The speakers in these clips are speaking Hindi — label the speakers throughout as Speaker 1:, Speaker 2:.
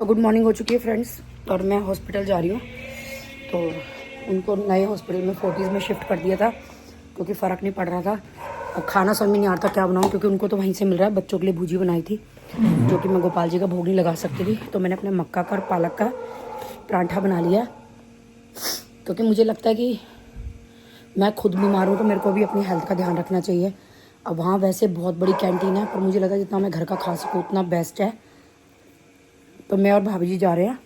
Speaker 1: तो गुड मॉर्निंग हो चुकी है फ्रेंड्स और मैं हॉस्पिटल जा रही हूँ। तो उनको नए हॉस्पिटल में फोर्टीज़ में शिफ्ट कर दिया था क्योंकि फ़र्क नहीं पड़ रहा था। अब खाना समझ में नहीं आ रहा था क्या बनाऊँ, क्योंकि उनको तो वहीं से मिल रहा है। बच्चों के लिए भुजी बनाई थी जो कि मैं गोपाल जी का भोग नहीं लगा सकती थी, तो मैंने अपने मक्का का और पालक का परांठा बना लिया, क्योंकि मुझे लगता है कि मैं खुद बीमार हूँ तो मेरे को भी अपनी हेल्थ का ध्यान रखना चाहिए। अब वहाँ वैसे बहुत बड़ी कैंटीन है, पर मुझे लगता है जितना मैं घर का खा सकूँ उतना बेस्ट है। तो मैं और भाभी जी जा रहे हैं।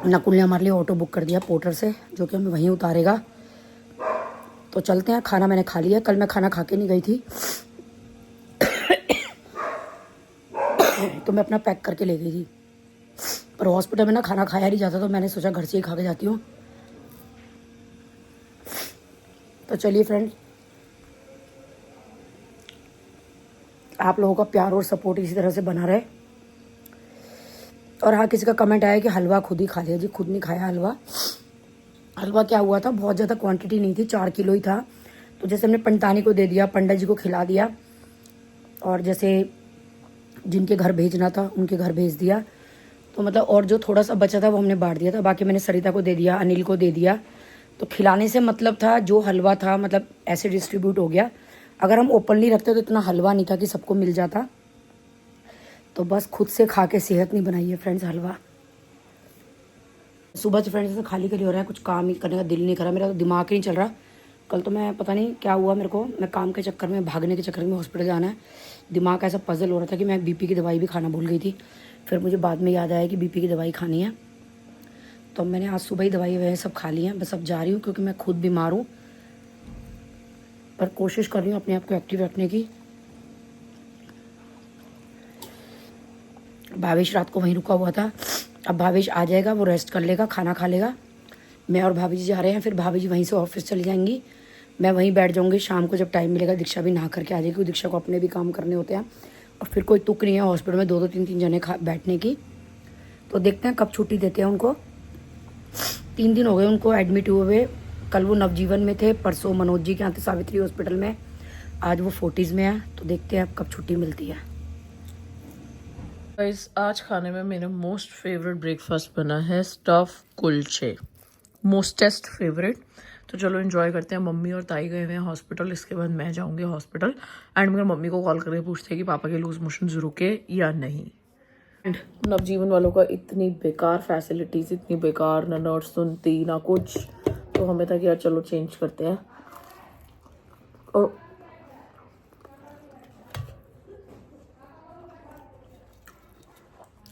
Speaker 1: नकुल ने हमारे लिए ऑटो बुक कर दिया पोर्टर से, जो कि हमें वहीं उतारेगा। तो चलते हैं। खाना मैंने खा लिया, कल मैं खाना खा के नहीं गई थी तो मैं अपना पैक करके ले गई थी, पर हॉस्पिटल में ना खाना खाया नहीं जाता, तो मैंने सोचा घर से ही खा के जाती हूँ। तो चलिए फ्रेंड्स, आप लोगों का प्यार और सपोर्ट इसी तरह से बना रहे। और हाँ, किसी का कमेंट आया कि हलवा खुद ही खा लिया। जी खुद नहीं खाया हलवा। हलवा क्या हुआ था, बहुत ज़्यादा क्वांटिटी नहीं थी, 4 किलो ही था। तो जैसे हमने पंतानी को दे दिया, पंडित जी को खिला दिया, और जैसे जिनके घर भेजना था उनके घर भेज दिया। तो मतलब और जो थोड़ा सा बचा था वो हमने बांट दिया था। बाकी मैंने सरिता को दे दिया, अनिल को दे दिया। तो खिलाने से मतलब था जो हलवा था मतलब ऐसे डिस्ट्रीब्यूट हो गया। अगर हम ओपनली रखते तो इतना हलवा नहीं था कि सबको मिल जाता। तो बस खुद से खा के सेहत नहीं बनाई है फ्रेंड्स हलवा। सुबह से फ्रेंड्स से खाली खाली हो रहा है, कुछ काम ही करने का दिल नहीं कर रहा, मेरा तो दिमाग ही नहीं चल रहा। कल तो मैं पता नहीं क्या हुआ मेरे को, मैं काम के चक्कर में भागने के चक्कर में हॉस्पिटल जाना है, दिमाग ऐसा पजल हो रहा था कि मैं बीपी की दवाई भी खाना भूल गई थी। फिर मुझे बाद में याद आया कि बीपी की दवाई खानी है, तो मैंने आज सुबह ही दवाई वगैरह सब खा ली है। बस अब जा रही हूँ क्योंकि मैं खुद बीमार हूँ, पर कोशिश कर रही हूँ अपने आप को एक्टिव रखने की। भावेश रात को वहीं रुका हुआ था, अब भावेश आ जाएगा, वो रेस्ट कर लेगा, खाना खा लेगा। मैं और भाभी जी जा रहे हैं, फिर भाभी जी वहीं से ऑफिस चली जाएंगी, मैं वहीं बैठ जाऊंगी। शाम को जब टाइम मिलेगा दीक्षा भी नहा करके आ जाएगी, क्योंकि दीक्षा को अपने भी काम करने होते हैं, और फिर कोई तुक नहीं है हॉस्पिटल में 2-2 3-3 जने बैठने की। तो देखते हैं कब छुट्टी देते हैं उनको। 3 दिन हो गए उनको एडमिट हुए। कल वो नवजीवन में थे, परसों मनोज जी के यहाँ थे सावित्री हॉस्पिटल में, आज वो फोर्टीज़ में है। तो देखते हैं अब कब छुट्टी मिलती है।
Speaker 2: गाइस, आज खाने में मेरा मोस्ट फेवरेट ब्रेकफास्ट बना है स्टफ कुलचे, मोस्टेस्ट फेवरेट। तो चलो एंजॉय करते हैं। मम्मी और ताई गए हुए हैं हॉस्पिटल, इसके बाद मैं जाऊंगी हॉस्पिटल। एंड मेरे मम्मी को कॉल करके पूछते हैं कि पापा के लूज मोशन रुके या नहीं। एंड नवजीवन वालों का इतनी बेकार फैसिलिटीज़, इतनी बेकार, ना नर्स सुनती ना कुछ। तो हमें था कि यार चलो चेंज करते हैं, और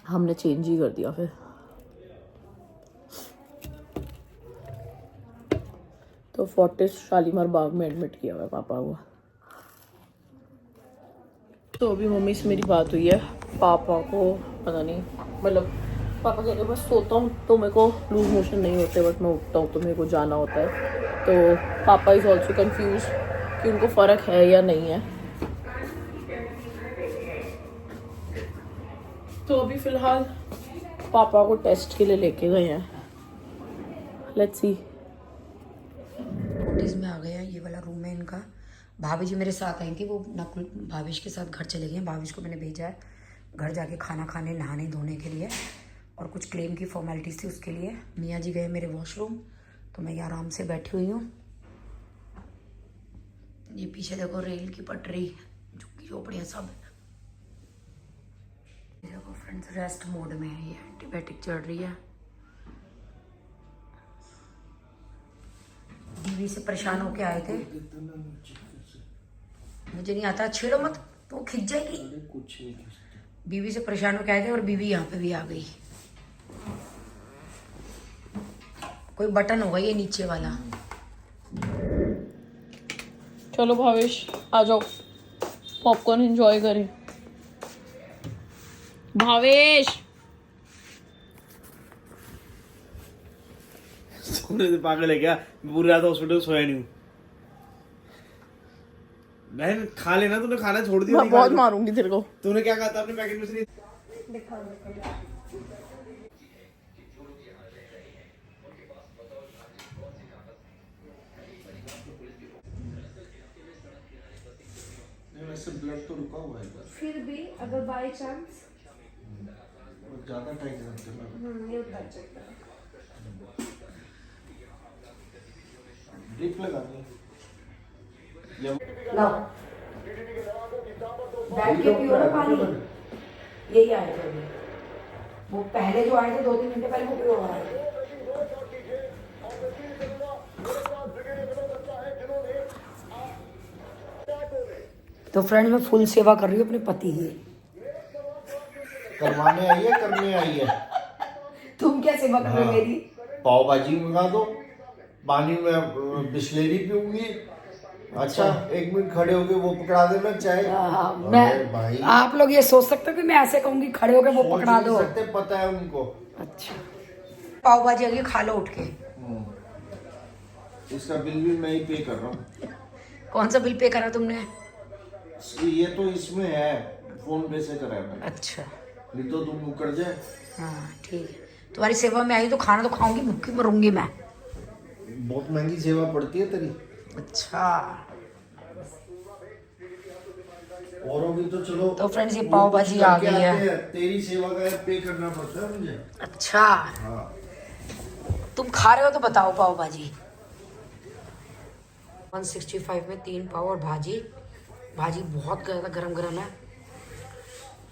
Speaker 2: हमने चेंज ही कर दिया। फिर तो फोर्टिस शालीमार बाग में एडमिट किया हुआ है पापा को। तो अभी मम्मी से मेरी बात हुई है, पापा को पता नहीं, मतलब पापा कहते हैं बस सोता हूँ तो मेरे को लूज मोशन नहीं होते, बट मैं उठता हूँ तो मेरे को जाना होता है। तो पापा इज़ ऑल्सो कन्फ्यूज कि उनको फ़र्क है या नहीं है। तो अभी फ़िलहाल पापा को टेस्ट के लिए लेके गए हैं, लेट्स सी।
Speaker 1: फोर्टीज़ में आ गया, ये वाला रूम है इनका। भाभी जी मेरे साथ आई थी, वो नकुल भावेश के साथ घर चले गए। भावेश को मैंने भेजा है घर जाके खाना खाने, नहाने धोने के लिए, और कुछ क्लेम की फॉर्मेलिटीज़ थी उसके लिए। मियाँ जी गए मेरे वॉशरूम, तो मैं ये आराम से बैठी हुई हूँ। ये पीछे देखो रेल की पटरी, झुग्गी झोपड़ियाँ सब। देखो फ्रेंड्स, रेस्ट मोड में है, ये एंटीबायोटिक चढ़ रही है। दीदी से परेशान होके आए थे, मुझे नहीं आता, छेड़ो मत तो खिंच जाएगी। बीवी से परेशान होके आए थे, और बीवी यहाँ पे भी आ गई। कोई बटन होगा ये नीचे वाला।
Speaker 2: चलो भावेश आ जाओ, पॉपकॉर्न एंजॉय करें। भावेश
Speaker 3: सोने से पागल है क्या? पूरी रात हॉस्पिटल सोया नहीं हूँ। बहन खा लेना, तूने खाना छोड़ दिया।
Speaker 2: मैं बहुत मारूंगी तेरे को।
Speaker 3: तूने क्या कहा था अपने पैकेट में से? वैसे ब्लड तो रुका हुआ है,
Speaker 4: फिर भी अगर बाय चांस ना टाइट करते ड्रिप लगानी है।
Speaker 1: लाओ बैठ के पियो ना पानी, यही आए थे अभी। वो पहले जो आए थे 2-3 घंटे पहले वो पियो आए थे। तो फ्रेंड मैं फुल सेवा कर रही हूँ अपने पति की।
Speaker 4: करवाने आई है करने आई है।
Speaker 1: तुम क्या सेवा कर रहे हो मेरी?
Speaker 4: पाव भाजी मंगा दो, पानी में बिस्लेरी पीऊंगी। अच्छा 1 मिनट खड़े होके वो पकड़ा देना चाहे।
Speaker 1: मैं
Speaker 4: भाई
Speaker 1: आप लोग ये सोच सकते हो कि मैं ऐसे कहूंगी खड़े होके वो
Speaker 4: सोच
Speaker 1: पकड़ा
Speaker 4: नहीं
Speaker 1: दो?
Speaker 4: सकते, पता है उनको।
Speaker 1: अच्छा पाव भाजी आ गई, खा लो उठ के।
Speaker 4: इसका बिल भी मैं ही पे कर रहा हूँ।
Speaker 1: कौन सा बिल पे करा तुमने?
Speaker 4: ये तो इसमें है, फोन पे से करा है मैंने।
Speaker 1: अच्छा
Speaker 4: नहीं तो तुम मुकर जाए।
Speaker 1: हाँ ठीक है, तुम्हारी सेवा में आई तो खाना तो खाऊंगी, भूखी मरूंगी मैं।
Speaker 4: बहुत महंगी सेवा पड़ती है तेरी।
Speaker 1: अच्छा
Speaker 4: औरों की तो चलो।
Speaker 1: तो फ्रेंड्स ये
Speaker 4: वो
Speaker 1: पाव
Speaker 4: कुछ
Speaker 1: भाजी आ
Speaker 4: करके
Speaker 1: गई है।
Speaker 4: आते हैं, तेरी सेवा का पे करना पड़ता है मुझे।
Speaker 1: अच्छा
Speaker 4: हाँ
Speaker 1: तुम खा रहे हो तो बताओ पाव भाजी। 165 में 3 पाव और भाजी। भाजी बहुत ज़्यादा गरम गरम है।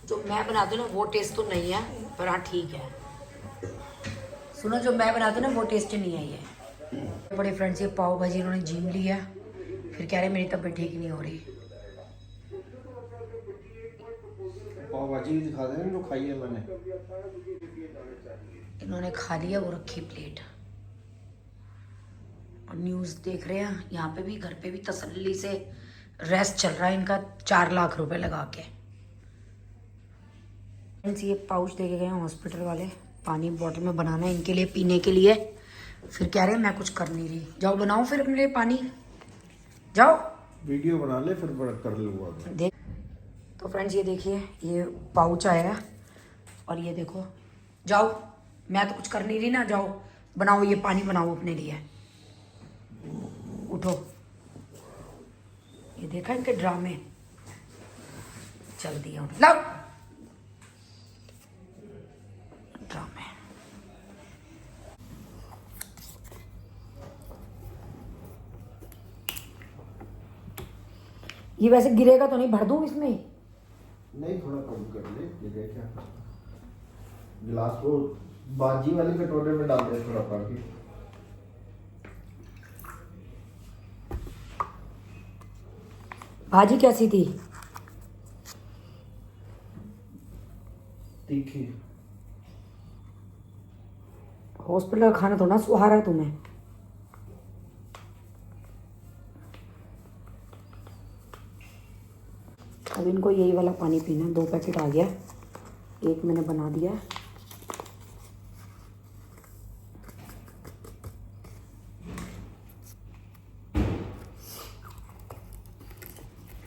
Speaker 1: जो मैं बनाती हूँ ना वो टेस्ट तो नहीं है, पर हाँ ठीक है। सुनो जो मैं बनाती हूँ ना वो टेस्ट नहीं आई है। बड़े फ्रेंड्स ये पाव भाजी इन्होंने जीम ली है, फिर कह रहे मेरी तबीयत ठीक नहीं हो रही।
Speaker 4: पाव भाजी दिखा देना जो खाई है मैंने।
Speaker 1: इन्होंने खा लिया, वो रखी प्लेट और न्यूज़ देख रहे हैं। यहाँ पे भी घर पे भी तसल्ली से रेस्ट चल रहा है इनका 4 लाख रुपए लगा के। फ्रेंड्स ये पाउच दे के गए हैं हॉस्पिटल वाले, पानी बॉटल में बनाना है इनके लिए पीने के लिए। फिर कह रहे हैं मैं कुछ कर नहीं रही, जाओ बनाओ फिर अपने लिए पानी, जाओ।
Speaker 4: वीडियो बना ले फिर बड़ा कर लूँगा।
Speaker 1: देख तो फ्रेंड्स ये देखिए ये पाउच आएगा और ये देखो, जाओ मैं तो कुछ कर नहीं रही ना, जाओ बनाओ ये पानी बनाओ अपने लिए, उठो। ये देखा इनके ड्रामे चल दिया, लाओ ड्रामे। ये वैसे गिरेगा तो नहीं, भर दूं इसमें?
Speaker 4: नहीं थोड़ा कम कर ले, जगह क्या। गिलास को बाजी वाले कटोरे में डाल दे थोड़ा पानी।
Speaker 1: भाजी कैसी थी?
Speaker 4: तीखी।
Speaker 1: हॉस्पिटल का खाना थोड़ा ना सुहारा है तुम्हें। अब इनको यही वाला पानी पीना है। 2 पैकेट आ गया, 1 मैंने बना दिया है।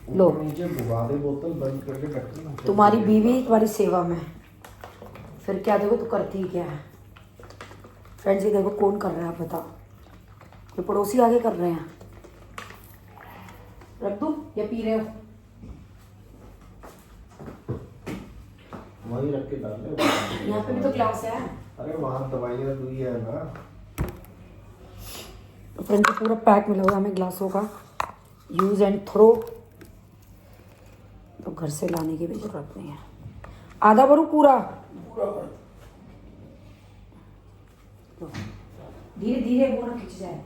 Speaker 1: लो
Speaker 4: नीचे भुगा दे बोतल, बंद करके ढक्कन।
Speaker 1: तुम्हारी बीवी तुम्हारी सेवा में, फिर क्या देखो तू करती क्या है। फ्रेंड्स ये देखो कौन कर रहा है बताओ, ये पड़ोसी आगे कर रहे हैं। रख दूं या पी रहे हो?
Speaker 4: वहीं रख के डाल ले।
Speaker 1: यहाँ पे भी तो ग्लास है।
Speaker 4: अरे वहाँ दवाइयाँ दुई है ना।
Speaker 1: तो फ्रेंड्स ये पूरा पैक मिला हुआ हमें ग्लासों का, यूज एंड थ्रो। तो घर से लाने की भी जरूरत नहीं है। आधा भरूं पूरा? धीरे धीरे वो ना खिंच जाए।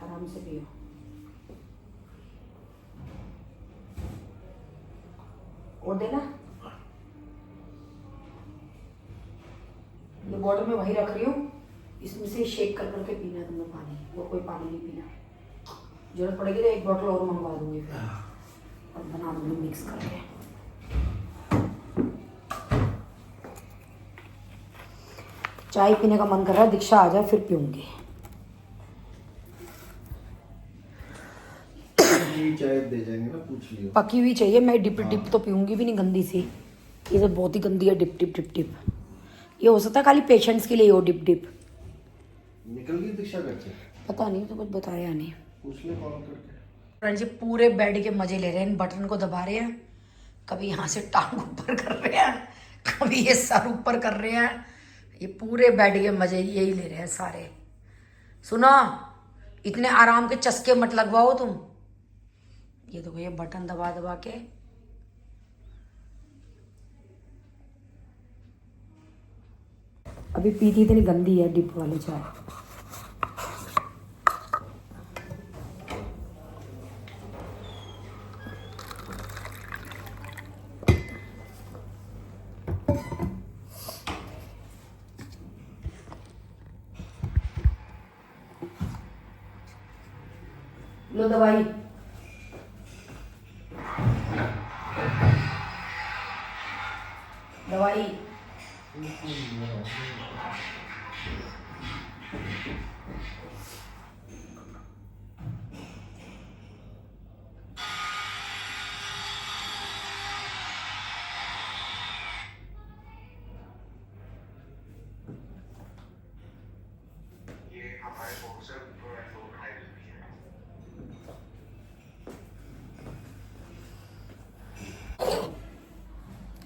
Speaker 1: आराम से पियो। और देना, ये बॉटल में वही रख रही हूँ, इसमें से शेक कर करके पीना है तुम्हें पानी, और कोई पानी नहीं पीना। जरूरत पड़ेगी तो 1 बॉटल और मंगवा दूंगी फिर, और बना दूंगी मिक्स करके। चाय पीने का मन कर रहा है, दीक्षा आ जाए फिर पीऊंगी।
Speaker 4: चाय दे जाएंगे ना, पूछ लियो।
Speaker 1: पकी हुई चाहिए, मैं डिप डिप तो पीऊंगी भी नहीं गंदी सी। ये तो बहुत ही गंदी है, डिप डिप डिप डिप। ये हो सकता है खाली पेशेंट्स के लिए हो डिप डिप।
Speaker 4: निकल गई दीक्षा घर से?
Speaker 1: पता नहीं, तो कुछ बताया नहीं।
Speaker 4: पूछ ले कॉल करके।
Speaker 1: फ्रेंड्स ये पूरे बेड के मजे ले रहे हैं, इन बटन को दबा रहे हैं, कभी यहाँ से टांग ऊपर कर रहे हैं, कभी ये सर ऊपर कर रहे हैं, ये पूरे बेड के मजे यही ले रहे हैं सारे। सुनो, इतने आराम के चस्के मत लगवाओ तुम। ये देखो ये बटन दबा दबा के अभी पीती इतनी गंदी है डिप वाली चाय। लो दवाई। दवाई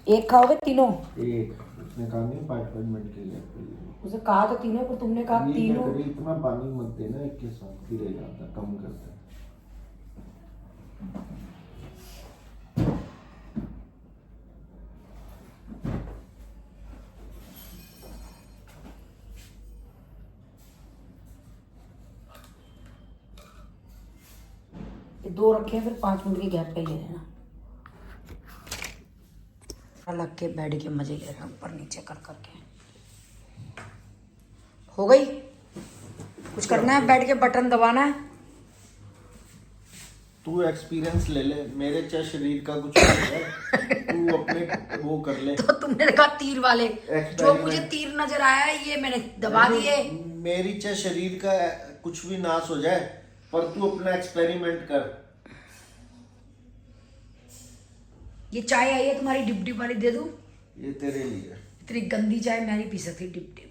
Speaker 1: एक खाओगे तीनों?
Speaker 4: एक उसने कहा नहीं 5 मिनट के लिए।
Speaker 1: उसे कहा तो तीनों, पर तुमने कहा तीनों।
Speaker 4: इतना पानी मत देना एक के साथ, फिर रह जाता, कम करता है।
Speaker 1: ये 2 रखे हैं, फिर 5 मिनट के गैप पे ले लेना। अलग के बेड के मजे ले रहे हैं, ऊपर नीचे कर करके। हो गई? कुछ करना है? बेड के बटन दबाना है।
Speaker 4: तू एक्सपीरियंस ले ले, मेरे चाहे शरीर का कुछ नहीं है, तू अपने वो कर ले।
Speaker 1: तो तुमने देखा तीर वाले, जो मुझे तीर नजर आया है ये मैंने दबा दिए।
Speaker 4: मेरी चाहे शरीर का कुछ भी नाश हो जाए, पर तू अपना एक्सपेरिमेंट कर।
Speaker 1: ये चाय आई है तुम्हारी डिप डिप वाली, दे दूं?
Speaker 4: ये तेरे लिए।
Speaker 1: इतनी गंदी चाय मैं नहीं पी सकती डिप डिप।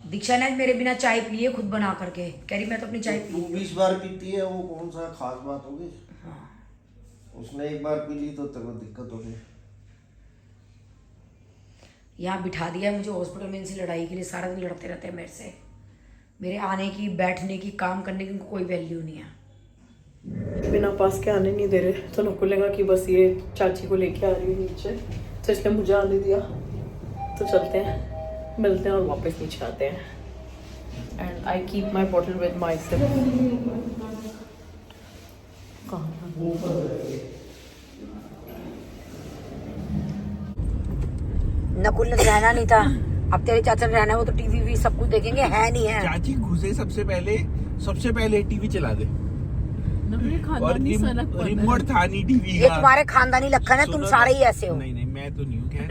Speaker 1: दीक्षा ने मेरे बिना चाय पी है खुद बना करके, कह रही मैं तो अपनी चाय
Speaker 4: तू
Speaker 1: पी।
Speaker 4: 20 बार पीती है, वो कौन सा खास बात होगी?
Speaker 1: हाँ।
Speaker 4: उसने एक बार पी ली तो तेरे को दिक्कत होगी।
Speaker 1: यहाँ बिठा दिया है मुझे हॉस्पिटल में इनसे लड़ाई के लिए, सारा दिन लड़ते रहते हैं मेरे से। मेरे आने की, बैठने की, काम करने की इनको कोई वैल्यू नहीं है।
Speaker 2: बिना पास के आने नहीं दे रहे, तो नको लगा कि बस ये चाची को लेके आ रही है नीचे, तो इसलिए मुझे आने दिया। तो चलते हैं, मिलते हैं और वापस नीचे आते हैं। And I keep my bottle with my self.
Speaker 1: Nakul ने रहना नहीं था, अब तेरे चाचा ने रहना है, वो तो टीवी भी सब कुछ देखेंगे, है नहीं है।
Speaker 3: चाची घुसे सबसे पहले टीवी चला दे। और रिमोट था नहीं टीवी
Speaker 1: ये
Speaker 3: का।
Speaker 1: तुम्हारे खानदानी लक्षण है, तुम सारे ही ऐसे हो।
Speaker 3: नहीं मैं तो नहीं हूँ, खैर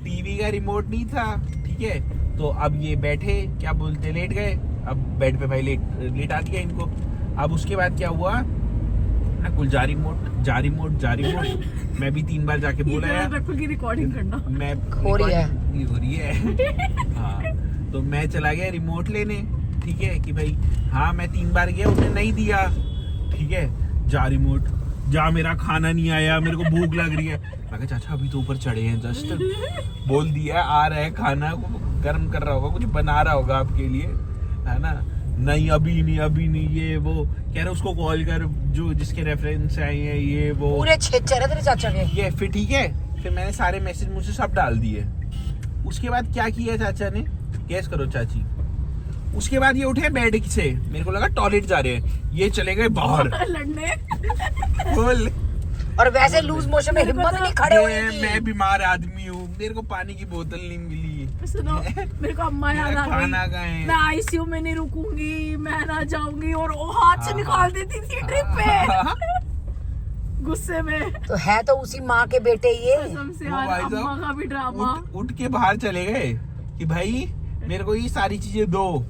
Speaker 3: टीवी का रिमोट नहीं था, ठीक है। तो अब ये बैठे, क्या बोलते, लेट गए। अब बेड पे भाई लेटा दिया इनको। अब उसके बाद क्या हुआ, नकुल जा रिमोट। मैं भी 3 बार जाके बोला यार
Speaker 2: नकुल की रिकॉर्डिंग करना,
Speaker 1: हो रही है।
Speaker 3: हाँ, तो मैं चला गया रिमोट लेने, ठीक है, कि भाई हाँ मैं 3 बार गया, उसने नहीं दिया, ठीक है। जा रिमोट, जा, मेरा खाना नहीं आया, मेरे को भूख लग रही है। मैं कहा चाचा अभी तो ऊपर चढ़े हैं जस्ट, बोल दिया आ रहा है, खाना गर्म कर रहा होगा, कुछ बना रहा होगा आपके लिए, है ना। नहीं अभी नहीं, ये वो कह रहे उसको कॉल कर, जो जिसके रेफरेंस आए हैं, ये वो
Speaker 1: पूरे 6 चेहरे तेरे चाचा के।
Speaker 3: ये फिर ठीक है। फिर मैंने सारे मैसेज मुझसे सब डाल दिए। उसके बाद क्या किया चाचा ने, गैस करो चाची। उसके बाद ये उठे बेड से, मेरे को लगा टॉयलेट जा रहे हैं, ये चले गए बाहर
Speaker 2: लड़ने।
Speaker 3: बोल,
Speaker 1: और वैसे लूज मोशन में हिम्मत नहीं खड़े होने की।
Speaker 3: मैं बीमार आदमी हूँ, मेरे को पानी की बोतल नहीं मिली।
Speaker 2: सुनो, मेरे को अम्मा याद आ
Speaker 3: खाना कहाँ
Speaker 2: गई,
Speaker 3: है?
Speaker 2: मैं आईसीयू में नहीं रुकूंगी, मैं ना जाऊंगी, और वो हाथ से निकाल देती थी ट्रिप पे गुस्से में।
Speaker 1: तो है तो उसी माँ के बेटे ये।
Speaker 2: कसम से
Speaker 3: वो
Speaker 2: यार,
Speaker 3: भाई
Speaker 2: अम्मा
Speaker 3: साहब
Speaker 2: का भी ड्रामा।
Speaker 3: उठ के बाहर चले गए कि भाई मेरे को ये सारी चीजें दो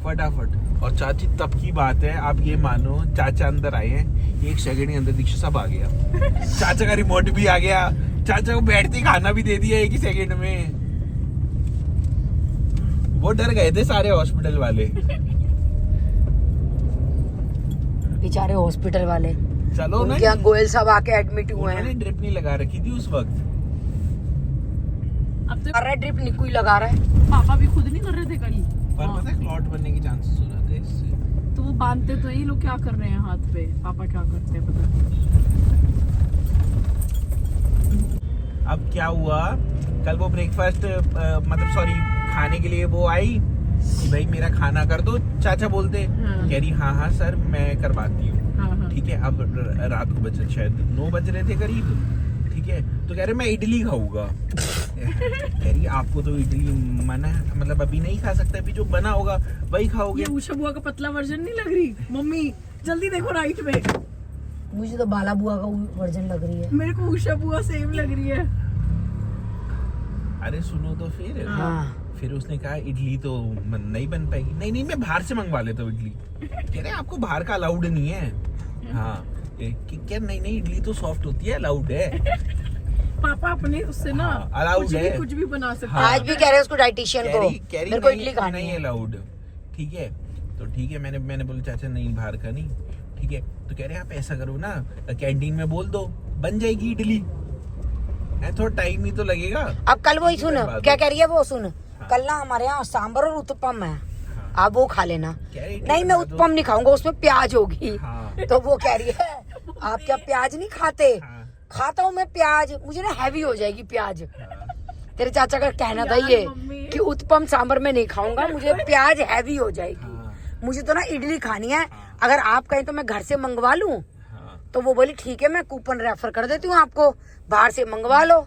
Speaker 3: फटाफट। और चाची तब की बात है, आप ये मानो, चाचा अंदर आए हैं, 1 सेकंड के अंदर दीक्षा सब आ गया। चाचा का रिमोट भी आ गया, चाचा को बैठते ही खाना भी दे दिया 1 ही सेकंड में। वो डर गए थे सारे हॉस्पिटल वाले।
Speaker 1: बेचारे हॉस्पिटल वाले,
Speaker 3: चलो ना,
Speaker 1: उनके यहाँ गोयल साहब आके एडमिट हुए हैं।
Speaker 3: उन्होंने ड्रिप नहीं लगा रखी थी उस वक्त।
Speaker 2: अब तो
Speaker 1: कर रहा है ड्रिप, निक्कू ही लगा रहा है।
Speaker 2: पापा भी खुद नहीं कर रहे थे कल,
Speaker 3: पर पता है क्लॉट बनने के चांसेस हो रहे थे इससे।
Speaker 2: तो वो बांधते तो ये लोग क्या कर रहे हैं हाथ पे, पापा क्या करते हैं पता नहीं।
Speaker 3: अब क्या हुआ, कल वो ब्रेकफास्ट मतलब सॉरी खाने के लिए वो आई कि भाई मेरा खाना कर दो, चाचा बोलते,
Speaker 2: हाँ।
Speaker 3: कह रही हाँ सर मैं करवाती हूँ।
Speaker 2: हाँ।
Speaker 3: ठीक है, अब रात को बजे शायद 9 बज रहे थे करीब। ठीक है, तो कह रहे मैं इडली खाऊंगा। कह रही आपको तो इडली मना है, मतलब अभी नहीं खा सकते, अभी जो बना होगा वही खाओगे।
Speaker 2: ये उषा बुआ का पतला वर्जन नहीं लग रही मम्मी? जल्दी देखो राइट में,
Speaker 1: मुझे तो बाला बुआ का वर्जन लग रही है।
Speaker 2: मेरे को उषा बुआ सेम लग रही है।
Speaker 3: अरे सुनो तो फिर।
Speaker 1: हाँ।
Speaker 3: फिर उसने कहा इडली तो नहीं बन पाएगी। नहीं मैं बाहर से मंगवा लेता हूँ इडली। कह रहे आपको बाहर का अलाउड नहीं है। हाँ क्या, नहीं इडली तो सॉफ्ट होती है, अलाउड है।
Speaker 2: पापा अपने उससे ना
Speaker 3: अलाउड है,
Speaker 2: कुछ भी बना सकते।
Speaker 3: हाँ।
Speaker 1: आज भी कह रहे हैं उसको डाइटिशियन को, मेरे को इडली खानी
Speaker 3: नहीं
Speaker 1: है।
Speaker 3: अलाउड। ठीक है, तो ठीक है, मैंने बोला चाचा नहीं बाहर का नहीं। ठीक है, तो कह रहे आप ऐसा करो ना, कैंटीन में बोल दो बन जाएगी इडली, थोड़ा टाइम ही तो लगेगा।
Speaker 1: अब कल वही सुन क्या कह रही है वो, सुन कल ना हमारे यहाँ सांबर और उत्पम है, आप वो खा लेना। नहीं मैं उत्पम नहीं खाऊंगा, उसमें प्याज होगी। तो वो कह रही है आप क्या प्याज नहीं खाते? खाता हूँ मैं प्याज, मुझे ना हैवी हो जाएगी प्याज। तेरे चाचा का कहना था ये कि उत्पम सांबर में नहीं खाऊंगा, मुझे प्याज हैवी हो जाएगी। मुझे तो ना इडली खानी है, अगर आप कहें तो मैं घर से मंगवा लूं। तो वो बोली ठीक है मैं कूपन रेफर कर देती हूँ आपको, बाहर से मंगवा लो।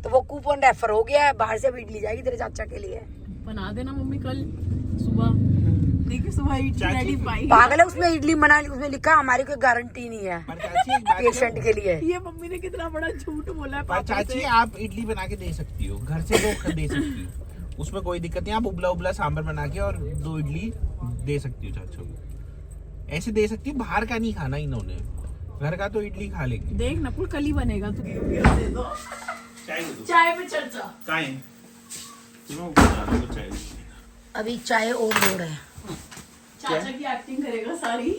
Speaker 1: तो वो कूपन रेफर हो गया है, बाहर से अब इडली जाएगी तेरे चाचा के लिए।
Speaker 2: बना देना मम्मी कल सुबह, देखिए सुबह इडली रेडी पाई।
Speaker 1: पागल है, उसमें इडली बना, उसमें लिखा हमारी कोई गारंटी नहीं है
Speaker 3: पर चाची एक बात
Speaker 1: पेशेंट के लिए।
Speaker 2: ये मम्मी ने कितना बड़ा झूठ बोला है
Speaker 3: पर
Speaker 2: पापा
Speaker 3: चाची
Speaker 2: से।
Speaker 3: आप इडली बना के दे सकती हो, घर से वो दे सकती हो, उसमें कोई दिक्कत नहीं। आप उबला सांबर बना के और 2 इडली दे सकती हो चाचा को, ऐसे दे सकती हो। बाहर का नहीं खाना इन्होंने, घर का तो इडली खा लेगी।
Speaker 2: देख नकुल कल ही बनेगा तू। दे दो चाय पे चर्चा।
Speaker 1: अभी चाय और लोड है।
Speaker 2: चाचा की एक्टिंग करेगा सारी,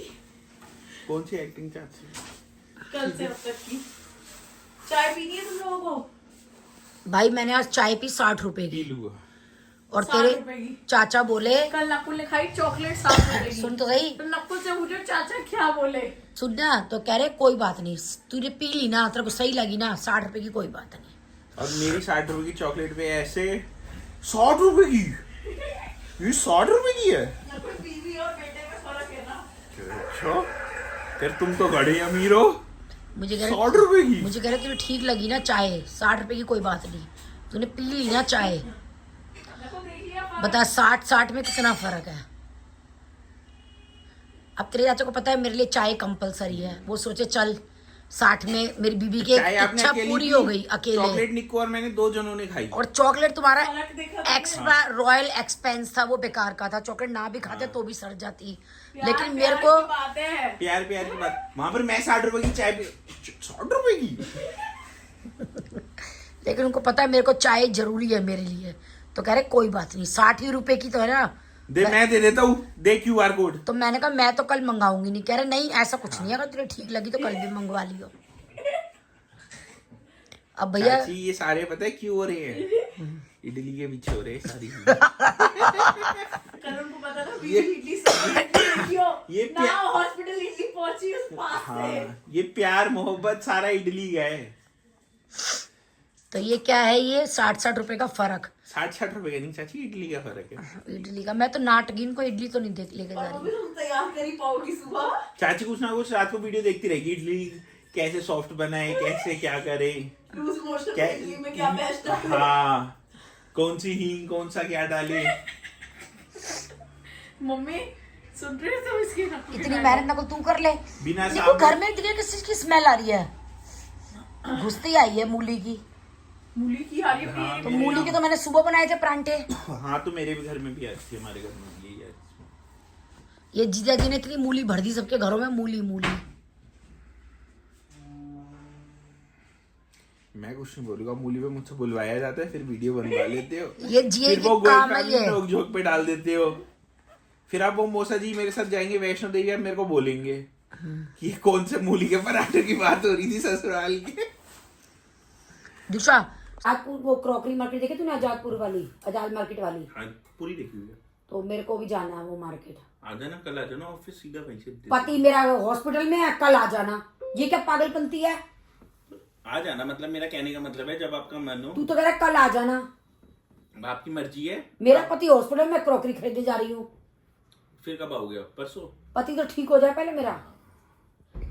Speaker 3: कौन सी एक्टिंग चाची?
Speaker 2: कल से अब तक की। चाय पीनी है तुम लोगों को?
Speaker 1: भाई मैंने आज चाय पी 60 रुपए की, और
Speaker 2: 60
Speaker 1: तेरे
Speaker 2: रुपए की।
Speaker 1: चाचा बोले,
Speaker 2: कल नकुल ने खाई चॉकलेट 60 रुपए की।
Speaker 1: सुन तो सही,
Speaker 2: तो नकुल से पूछो चाचा क्या बोले।
Speaker 1: सुन ना, तो कह रहे कोई बात नहीं, तुझे पी ली ना, तेरे को सही लगी ना, 60 रुपए की कोई बात नहीं।
Speaker 3: और मेरी 60 रुपए की चॉकलेट पे ऐसे 60 रुपए की, ये 60 रुपए की है।
Speaker 2: बीवी और बेटे में फर्क है ना।
Speaker 3: अच्छा, फिर तुम तो बड़े अमीर हो।
Speaker 1: मुझे कह
Speaker 3: 60 रुपए की?
Speaker 1: मुझे कह रहे तुझे ठीक लगी ना चाय, 60 रुपए की कोई बात नहीं, तूने पी ली ना चाय। बता 60 में कितना फर्क है। अब तेरे चाचा को पता है मेरे लिए चाय कंपलसरी है, वो सोचे चल 60 में मेरी बीबी की इच्छा पूरी हो गई अकेले।
Speaker 3: चॉकलेट निक्को और मैंने 2 जनों ने खाई।
Speaker 1: और चॉकलेट तुम्हारा
Speaker 2: फर्क देखा
Speaker 1: एक्स्ट्रा रॉयल एक्सपेंस था, वो बेकार का था। चॉकलेट ना भी खाते तो भी सड़ जाती,
Speaker 2: प्यार
Speaker 1: लेकिन
Speaker 2: प्यार
Speaker 1: मेरे को
Speaker 2: की बात है।
Speaker 3: प्यार की बात, वहां पर मैं 60 रुपए की चाय पी, 60 रुपए की।
Speaker 1: लेकिन उनको पता है मेरे को चाय जरूरी है मेरे लिए, तो कह रहे कोई बात नहीं, 60 ही रुपए की तो है ना,
Speaker 3: दे मैं दे देता हूँ, दे QR कोड।
Speaker 1: तो मैंने कहा मैं तो कल मंगाऊंगी नहीं। कह रहे नहीं ऐसा कुछ नहीं है, अगर तुझे ठीक लगी तो कल भी मंगवा लियो। अब भैया
Speaker 3: चाची ये सारे पता है क्यों हो रहे हैं? इडली के पीछे हो रहे हैं सारी।
Speaker 2: कल उनको पता था बीवी इडली
Speaker 3: ये
Speaker 2: ना हॉस्पिटल इडली पहुंची उस पास से।
Speaker 3: हाँ, ये प्यार मोहब्बत सारा इडली का है।
Speaker 1: तो ये क्या है, ये 60 रुपए का फर्क।
Speaker 3: 60 रुपए का नहीं चाची, इडली का फर्क है।
Speaker 1: इडली का मैं तो नाटगिन को इडली तो नहीं देख लेके जा रही।
Speaker 2: तुम तैयार कर ही पाओगी सुबह।
Speaker 3: चाची कुछ ना कुछ रात को वीडियो देखती रहेगी, इडली कैसे सॉफ्ट बनाए, कैसे क्या करे,
Speaker 2: लूज मोशन
Speaker 3: क्या
Speaker 2: इडली में क्या बेस्ट है।
Speaker 3: हाँ कौन सी हींग कौन सा क्या डाले।
Speaker 2: मम्मी सुन रहे हो इसकी
Speaker 1: इतनी मेहनत ना तू कर ले।
Speaker 3: बिना
Speaker 1: देखो घर में इतनी किस चीज की स्मेल आ रही है, घुसती आई है मूली की।
Speaker 2: मूली की आ रही है।
Speaker 1: तो मूली के तो मैंने सुबह बनाए थे परांठे।
Speaker 3: हाँ तो मेरे भी घर में भी आती है, हमारे घर में भी है।
Speaker 1: ये जीजा जी ने इतनी मूली भर दी सबके घरों में, मूली मूली।
Speaker 3: मैं कुछ नहीं बोलूंगा, मूली पे मुझसे बुलवाया जाता है, फिर वीडियो बनवा लेते हो।
Speaker 1: ये जिए
Speaker 3: फिर वो
Speaker 1: की काम है
Speaker 3: गर्लफ्रेंड
Speaker 1: ये।
Speaker 3: नोक झोंक पे डाल देते हो, फिर अब वो मौसा जी मेरे साथ जाएंगे वैष्णो देवी, अब मेरे को बोलेंगे कि ये कौन से मूली के पराठे की बात हो रही थी ससुराल की।
Speaker 1: दूसरा आजादपुर वो क्रॉकरी मार्केट देखे तूने, आजादपुर वाली, आजाद मार्केट वाली?
Speaker 3: हाँ पूरी देखी हुई है।
Speaker 1: तो मेरे को भी जाना है वो मार्केट।
Speaker 3: आ जाना, कल आ जाना ऑफिस, सीधा वहीं से।
Speaker 1: पति मेरा हॉस्पिटल में है, कल आ जाना। ये क्या पागलपंती है?
Speaker 3: आ जाना मतलब मेरा कहने का मतलब है जब आपका मन हो।
Speaker 1: तू तो कह रहा है कल आ जाना।
Speaker 3: आपकी मर्जी है।
Speaker 1: मेरा पति हॉस्पिटल में क्रॉकरी खरीदने जा रही हूँ।
Speaker 3: फिर कब आओगे? परसों।
Speaker 1: पति तो ठीक हो जाए पहले मेरा।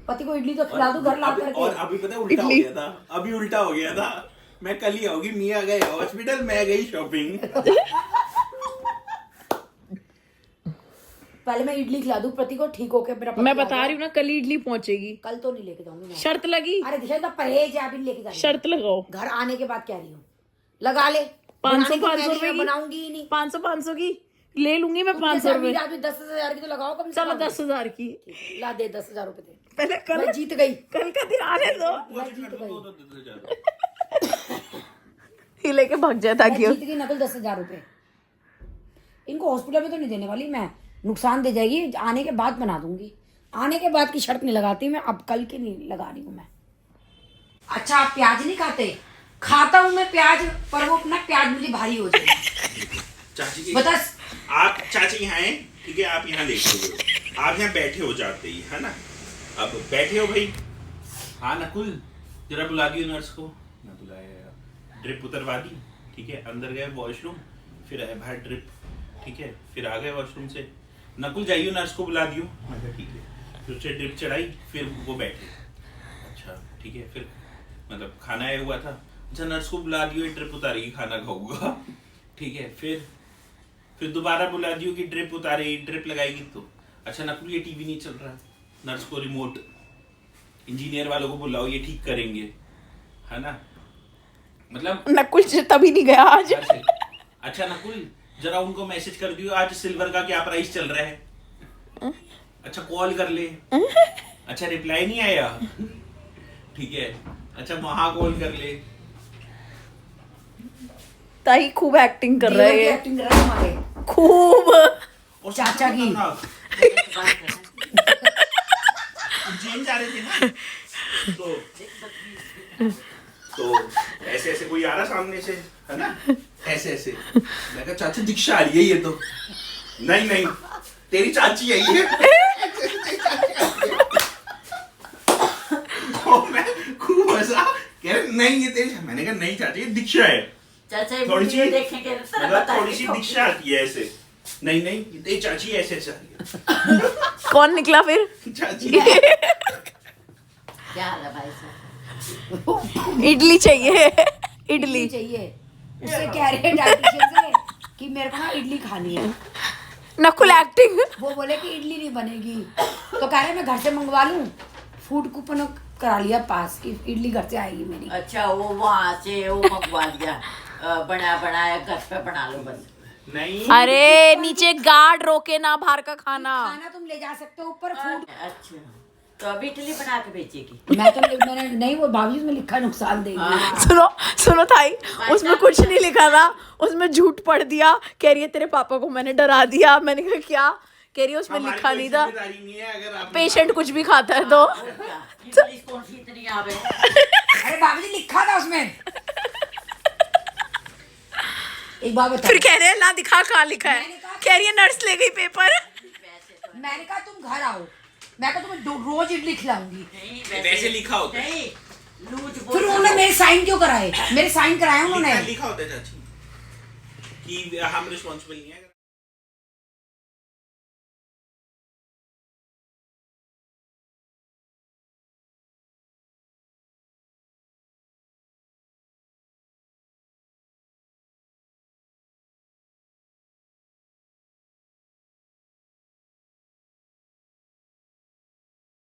Speaker 1: पति को इडली तो खिला दूं घर ला करके।
Speaker 3: और अभी पता है उल्टा हो गया था, अभी उल्टा हो गया था। मैं कल ही आऊंगी, मियाँ गए हॉस्पिटल, मैं गई शॉपिंग।
Speaker 1: पहले मैं इडली खिला दूं पति को, ठीक होके मेरा पति
Speaker 2: मैं
Speaker 1: आ
Speaker 2: बता
Speaker 1: जाए।
Speaker 2: रही हूँ ना, कल ही इडली पहुंचेगी।
Speaker 1: कल तो नहीं लेके जाऊंगी मैं।
Speaker 2: शर्त लगी?
Speaker 1: अरे दिशा तो परहेज है, अभी नहीं लेके जाऊंगी।
Speaker 2: शर्त लगाओ।
Speaker 1: घर आने के बाद कह रही हूँ, लगा ले।
Speaker 2: 500
Speaker 1: बनाने की
Speaker 2: रुपए की
Speaker 1: बनाऊंगी ही नहीं।
Speaker 2: 500 की ले लूंगी मैं। 500 रुपए
Speaker 1: 10,000 की तो लगाओ कम से
Speaker 2: चलो
Speaker 1: कम।
Speaker 2: 10,000 की
Speaker 1: ला दे, 10,000 रुपए दे।
Speaker 2: पहले कल,
Speaker 1: मैं जीत गई।
Speaker 2: कल का दिन आने दो।
Speaker 1: मैं जीत गई।
Speaker 2: ये लेके भाग जाए ताकि
Speaker 1: मैं जीत गई नकल 10,000 रुपए। इनको हॉस्पिटल में तो नहीं देने वाली मैं, नुकसान दे जाएगी। आने के बाद बना दूंगी, आने के बाद की शर्त नहीं लगाती मैं, अब कल की नहीं लगा रही हूँ मैं। अच्छा आप प्याज नहीं खाते? खाता हूँ मैं प्याज, पर वो अपना प्याज मुझे भारी हो जाए।
Speaker 3: चाची की
Speaker 1: बता,
Speaker 3: आप चाची यहाँ हैं, ठीक है, आप यहाँ लेटे हो, आप यहाँ बैठे हो जाते ही है ना। अब बैठे हो भाई। हाँ नकुल, जरा बुला दियो नर्स को। ना बुलाया, ड्रिप उतरवा दी, ठीक है। अंदर गए वॉशरूम, फिर आए बाहर ड्रिप, ठीक है। फिर आ गए वॉशरूम से, नकुल जाइयो नर्स को बुला दियो। मैं कहा ठीक है। फिर उससे ड्रिप चढ़ाई, फिर वो बैठे। अच्छा ठीक है। फिर मतलब खाना आया हुआ था, अच्छा नर्स को बुला दियो, ये ड्रिप उतारेगी, खाना खाऊंगा, ठीक है। फिर दोबारा बुला दियो कि ड्रिप उतारेगी, ड्रिप लगाएगी। तो अच्छा नकुल ये टीवी नहीं चल रहा, नर्स को रिमोट, इंजीनियर वालों को बुलाओ, ये ठीक करेंगे, है ना। मतलब
Speaker 2: नकुल तभी नहीं गया आज।
Speaker 3: अच्छा नकुल जरा उनको मैसेज कर दियो आज सिल्वर का क्या प्राइस चल रहा है। अच्छा कॉल कर ले। अच्छा रिप्लाई नहीं आया, ठीक है। अच्छा वहां कॉल कर ले।
Speaker 2: ताई खूब एक्टिंग कर रहा है,
Speaker 1: एक्टिंग कर रहा है हमारे
Speaker 2: खूब।
Speaker 3: और
Speaker 1: चाचा की।
Speaker 3: उज्जैन जा रहे थे ना, तो ऐसे ऐसे कोई आ रहा सामने से, है ना, ऐसे ऐसे। मैं कहा चाचा दीक्षा आ रही है ये तो। नहीं तेरी चाची आई है। तो मैं खूब हंसा, कह रहे नहीं ये तेरी, मैंने कहा नहीं चाची ये दीक्षा है। थोड़ी सी मतलब थोड़ी सी दीक्षा आती है ऐसे। नहीं ये तेरी चाची ऐसे ऐसे आ रही है।
Speaker 2: कौन निकला फिर?
Speaker 3: चाची।
Speaker 5: क्या हाल है भाई साहब?
Speaker 2: इडली चाहिए, इडली
Speaker 1: चाहिए। उससे कह रहे हैं डाइटिशियन से कि मेरे को ना इडली खानी है।
Speaker 2: नकुल एक्टिंग।
Speaker 1: वो बोले कि इडली नहीं बनेगी, तो कह रहे मैं घर से मंगवा लूं। फूड कूपन करा लिया पास कि इडली घर से आएगी मेरी।
Speaker 5: अच्छा वो वहाँ से वो मंगवा दिया, बनाया घर पे बना लो बस।
Speaker 3: नहीं
Speaker 2: अरे नीचे गार्ड रोके ना बाहर का खाना।
Speaker 1: खाना तुम ले जा सकते हो ऊपर, फूड।
Speaker 5: अच्छा तो अब इडली बना के बेचेगी?
Speaker 1: मैंने नहीं, वो भाभी उसमें लिखा है नुकसान देगी।
Speaker 2: सुनो थाई, उसमें कुछ नहीं लिखा था, उसमें झूठ पढ़ दिया। कह रही है तेरे पापा को मैंने डरा दिया। मैंने कहा क्या? कह रही है उसमें लिखा नहीं था, पेशेंट कुछ भी खाता है तो।
Speaker 5: इंग्लिश कौन सी इतनी आवे?
Speaker 1: अरे भाभी जी लिखा था उसमें। एक बात बता,
Speaker 2: फिर कह रहे हैं ला दिखा कहाँ लिखा है। कह रही है नर्स ले गई पेपर।
Speaker 1: मैंने कहा तुम घर आओ, मैं कहा तुम्हें रोज इडली खिलाऊंगी।
Speaker 5: नहीं
Speaker 3: वैसे लिखा होता है।
Speaker 5: नहीं लूज
Speaker 1: फिर
Speaker 5: बोल।
Speaker 1: उन्होंने मेरे साइन क्यों कराए? मेरे साइन कराए उन्होंने।
Speaker 3: लिखा होता है चाची कि हम रिस्पॉन्सिबल नहीं है।